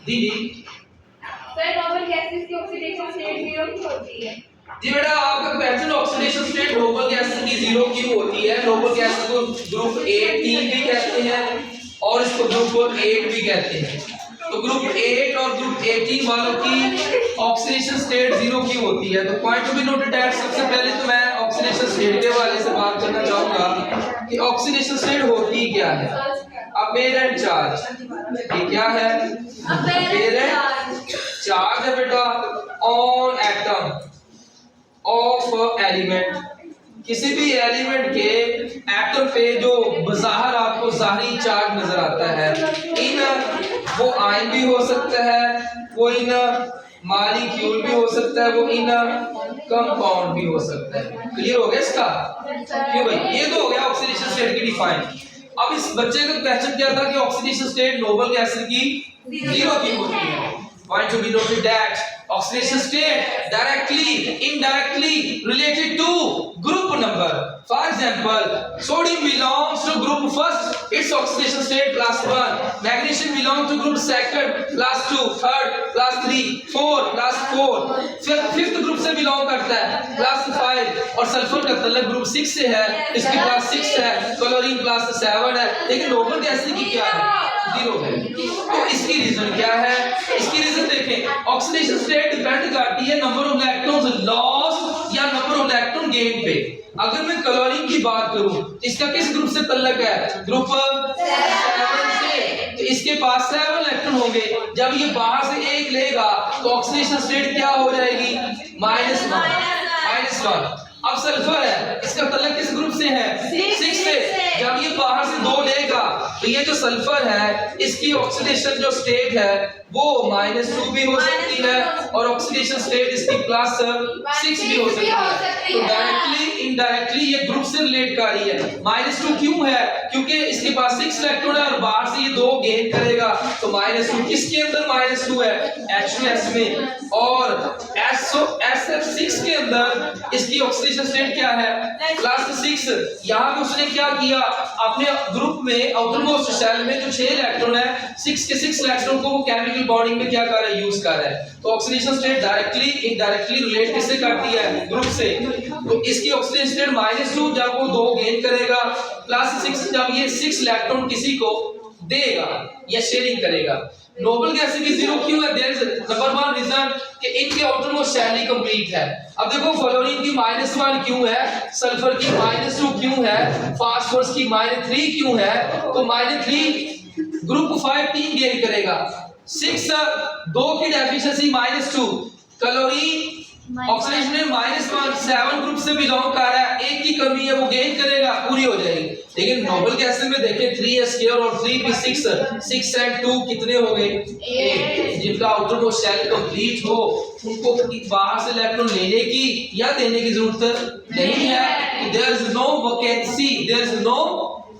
जी sir normal gases की oxidation state 0 क्यों होती है? जी बेटा, आपका question oxidation state noble gases की 0 क्यों होती है। नोबल गैसेस को ग्रुप A T भी कहते हैं और इसको ग्रुप 8 भी कहते हैं। तो ग्रुप 8 और ग्रुप 18 वालों की ऑक्सीडेशन स्टेट 0 क्यों होती है। तो point to be noted that सबसे पहले तो मैं ऑक्सीडेशन स्टेट के हवाले से बात करना चाहूंगा कि ऑक्सीडेशन स्टेट होती क्या है। अपेरेंट चार्ज, ये क्या है? अपेरेंट चार्ज है बेटा ऑन एटम ऑफ एलिमेंट। किसी भी एलिमेंट के एटम पे जो बाहर आपको ज़ाहिरी चार्ज नजर आता है, इन वो आयन भी हो सकता है, वो इन मॉलिक्यूल भी हो सकता है, वो इन कंपाउंड भी हो सकता है। क्लियर हो गया इसका? क्यों भाई, ये तो हो गया ऑक्सीडेशन स्टेट की डिफाइन। अब इस बच्चे का क्वेश्चन क्या था कि ऑक्सीडेशन स्टेट नोबल गैसेस की 0 क्यों होती है। Point to be noted that oxidation state directly, indirectly related to group number. For example, sodium belongs to group first, its oxidation state +1. Magnesium belongs to group second, +2. Third, +3. 4, +4. Fifth group से belong करता है, +5। और sulphur का तल्लुक group 6 से है, इसकी +6 है। Chlorine +7 है। लेकिन नोबल गैसेस की क्या है? 0 है। तो इसकी रीजन क्या है? इसकी रीजन देखें, ऑक्सीडेशन स्टेट डिपेंड करती है नंबर ऑफ इलेक्ट्रॉन्स लॉस या नंबर ऑफ इलेक्ट्रॉन गेन पे। अगर मैं क्लोरीन की बात करूं, इसका किस ग्रुप से तल्लुक है? ग्रुप 7 से। तो इसके पास 7 इलेक्ट्रॉन होंगे। जब ये बाहर से एक लेगा तो ऑक्सीडेशन स्टेट क्या हो जाएगी? -1। अब सल्फर है, इसका तल्लुक किस ग्रुप से है? 6 से। जब ये बाहर से 2 लेगा तो ये जो सल्फर है इसकी ऑक्सीडेशन जो स्टेट है वो -2 भी हो सकती है और ऑक्सीडेशन स्टेट इसकी +6 भी हो सकती है। तो डायरेक्टली इनडायरेक्टली ये ग्रुप से रिलेट कर रही है। -2 क्यों है? क्योंकि इसके पास 6 इलेक्ट्रॉन है और बाहर से ये 2 गेन करेगा। तो -2 किसके अंदर -2 है? H2S में। और SF6 के अंदर इसकी ऑक्सीडेशन स्टेट क्या है? +6। यहाँ पे उसने क्या किया, अपने ग्रुप में आउटर मोस्ट शेल में जो 6 इलेक्ट्रॉन है, 6 के 6 इलेक्ट्रॉन को वो केमिकल बॉन्डिंग में क्या कर रहा है? यूज कर रहा है। तो oxidation state directly indirectly relate किससे करती है? ग्रुप से। तो इसकी ऑक्सीडेशन स्टेट -2 जब वो 2 गेन करेगा, +6 जब ये 6 इलेक्ट्रॉन किसी को देगा या शेयरिंग करेगा। नोबल गैसेस की 0 क्यों है? देयर इज नंबर 1 रीजन कि इनके आउटर मोस्ट शेल ही कंप्लीट है। अब देखो फ्लोरीन की -1 क्यों है, सल्फर की -2 क्यों है, फास्फोरस की -3 क्यों है? तो -3 ग्रुप 5 3 गेन करेगा, 6 2 की डेफिशिएंसी -2। क्लोरीन ऑक्सीडेशन में -1 7 ग्रुप से बिलोंग कर रहा है, एक की कमी है वो गेन करेगा, पूरी हो जाएगी। लेकिन नोबल गैसेस में देखें 3s² और 3p6 6 and 2 कितने हो गए? 8। जिनका आउटर मोस्ट शेल कंप्लीट हो उनको बाहर से इलेक्ट्रॉन लेने की या देने की जरूरत नहीं है। There is no vacancy, there is no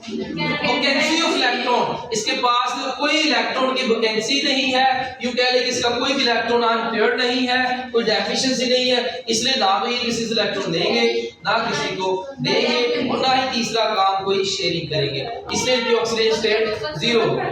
vacancy of electron. इसके पास कोई इलेक्ट्रॉन की वैकेंसी नहीं है। यूं कह ले कि इसका कोई भी इलेक्ट्रॉन अनपेयर्ड नहीं है, कोई डेफिशिएंसी नहीं है, इसलिए ना तो ये किसी से इलेक्ट्रॉन देंगे ना किसी को देंगे और ना ही तीसरा काम कोई शेयरिंग करेंगे, इसलिए इनकी ऑक्सीडेशन स्टेट 0 है।